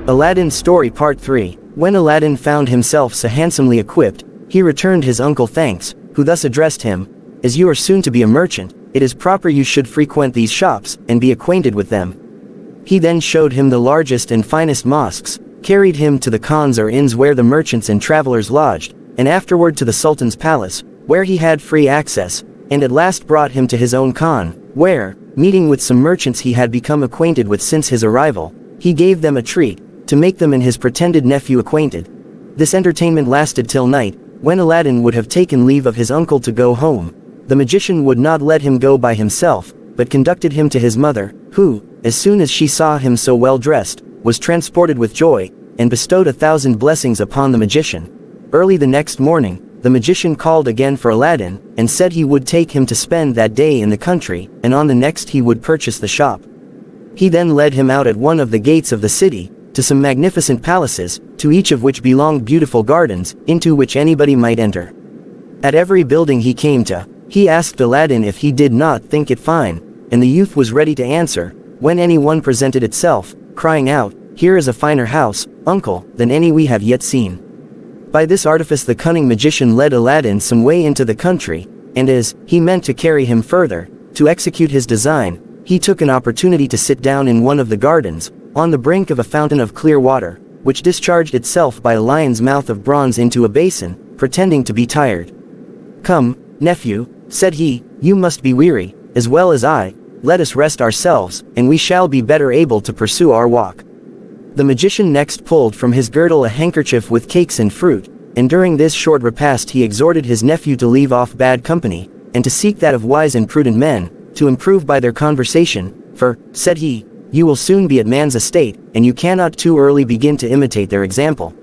Aladdin Story Part 3. When Aladdin found himself so handsomely equipped, he returned his uncle thanks, who thus addressed him: "As you are soon to be a merchant, it is proper you should frequent these shops, and be acquainted with them." He then showed him the largest and finest mosques, carried him to the khans or inns where the merchants and travelers lodged, and afterward to the Sultan's palace, where he had free access, and at last brought him to his own khan, where, meeting with some merchants he had become acquainted with since his arrival, he gave them a treat, to make them and his pretended nephew acquainted. This entertainment lasted till night. When Aladdin would have taken leave of his uncle to go home, the magician would not let him go by himself, but conducted him to his mother, who, as soon as she saw him so well dressed, was transported with joy, and bestowed 1,000 blessings upon the magician. Early the next morning, the magician called again for Aladdin, and said he would take him to spend that day in the country, and on the next he would purchase the shop. He then led him out at one of the gates of the city, to some magnificent palaces, to each of which belonged beautiful gardens, into which anybody might enter. At every building he came to, he asked Aladdin if he did not think it fine, and the youth was ready to answer, when any one presented itself, crying out, "Here is a finer house, uncle, than any we have yet seen." By this artifice the cunning magician led Aladdin some way into the country, and as he meant to carry him further, to execute his design, he took an opportunity to sit down in one of the gardens, on the brink of a fountain of clear water, which discharged itself by a lion's mouth of bronze into a basin, pretending to be tired. "Come, nephew," said he, "you must be weary, as well as I. Let us rest ourselves, and we shall be better able to pursue our walk." The magician next pulled from his girdle a handkerchief with cakes and fruit, and during this short repast he exhorted his nephew to leave off bad company, and to seek that of wise and prudent men, to improve by their conversation, "For," said he, "you will soon be at man's estate, and you cannot too early begin to imitate their example."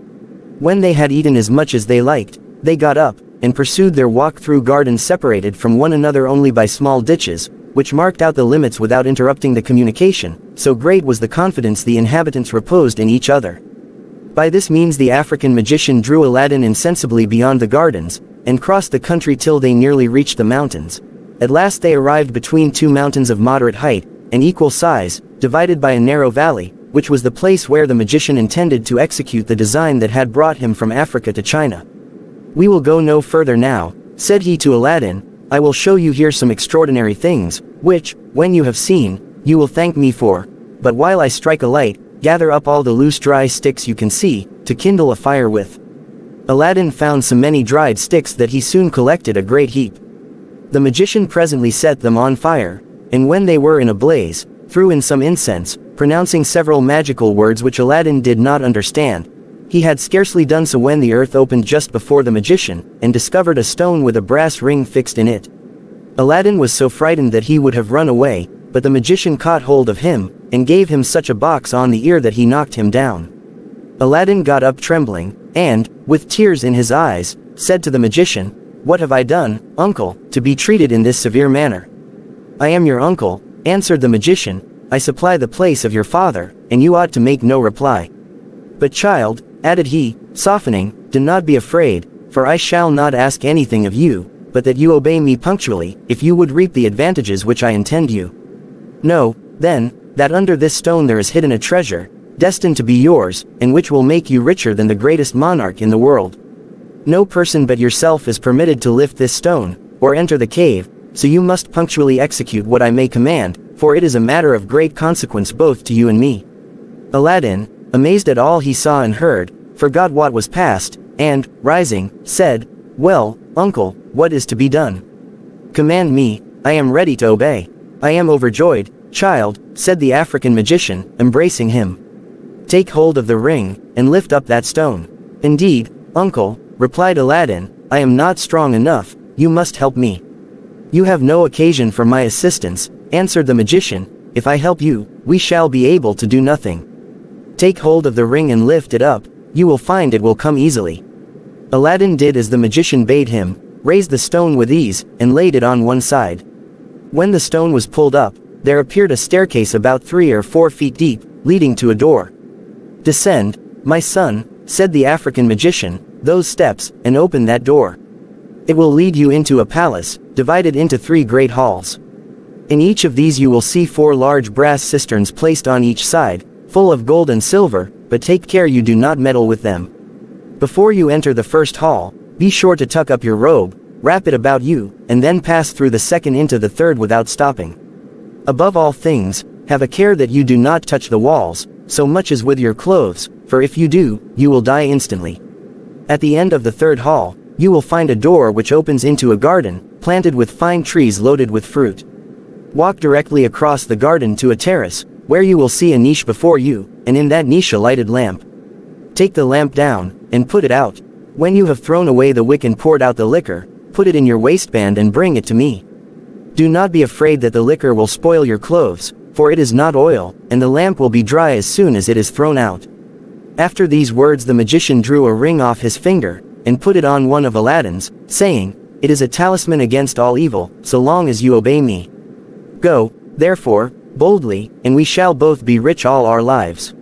When they had eaten as much as they liked, they got up, and pursued their walk through gardens separated from one another only by small ditches, which marked out the limits without interrupting the communication, so great was the confidence the inhabitants reposed in each other. By this means the African magician drew Aladdin insensibly beyond the gardens, and crossed the country till they nearly reached the mountains. At last they arrived between two mountains of moderate height, and equal size, divided by a narrow valley, which was the place where the magician intended to execute the design that had brought him from Africa to China. "We will go no further now," said he to Aladdin. "I will show you here some extraordinary things, which, when you have seen, you will thank me for. But while I strike a light, gather up all the loose dry sticks you can see, to kindle a fire with." Aladdin found so many dried sticks that he soon collected a great heap. The magician presently set them on fire, and when they were in a blaze, threw in some incense, pronouncing several magical words which Aladdin did not understand. He had scarcely done so when the earth opened just before the magician, and discovered a stone with a brass ring fixed in it. Aladdin was so frightened that he would have run away, but the magician caught hold of him, and gave him such a box on the ear that he knocked him down. Aladdin got up trembling, and, with tears in his eyes, said to the magician, "What have I done, uncle, to be treated in this severe manner?" "I am your uncle," answered the magician. "I supply the place of your father, and you ought to make no reply. But child," added he, softening, "do not be afraid, for I shall not ask anything of you, but that you obey me punctually, if you would reap the advantages which I intend you. Know, then, that under this stone there is hidden a treasure, destined to be yours, and which will make you richer than the greatest monarch in the world. No person but yourself is permitted to lift this stone, or enter the cave, so you must punctually execute what I may command, for it is a matter of great consequence both to you and me." Aladdin, amazed at all he saw and heard, forgot what was past, and, rising, said, "Well, uncle, what is to be done? Command me, I am ready to obey." "I am overjoyed, child," said the African magician, embracing him. "Take hold of the ring, and lift up that stone." "Indeed, uncle," replied Aladdin, "I am not strong enough, you must help me." "You have no occasion for my assistance," answered the magician. "If I help you, we shall be able to do nothing. Take hold of the ring and lift it up, you will find it will come easily." Aladdin did as the magician bade him, raised the stone with ease, and laid it on one side. When the stone was pulled up, there appeared a staircase about 3 or 4 feet deep, leading to a door. "Descend, my son," said the African magician, "those steps, and open that door. It will lead you into a palace, divided into 3 great halls. In each of these you will see 4 large brass cisterns placed on each side, full of gold and silver, but take care you do not meddle with them. Before you enter the first hall, be sure to tuck up your robe, wrap it about you, and then pass through the second into the third without stopping. Above all things, have a care that you do not touch the walls, so much as with your clothes, for if you do, you will die instantly. At the end of the third hall, you will find a door which opens into a garden, planted with fine trees loaded with fruit. Walk directly across the garden to a terrace, where you will see a niche before you, and in that niche a lighted lamp. Take the lamp down, and put it out. When you have thrown away the wick and poured out the liquor, put it in your waistband and bring it to me. Do not be afraid that the liquor will spoil your clothes, for it is not oil, and the lamp will be dry as soon as it is thrown out. After these words the magician drew a ring off his finger, and put it on one of Aladdin's, saying, "It is a talisman against all evil, so long as you obey me. Go, therefore, boldly, and we shall both be rich all our lives."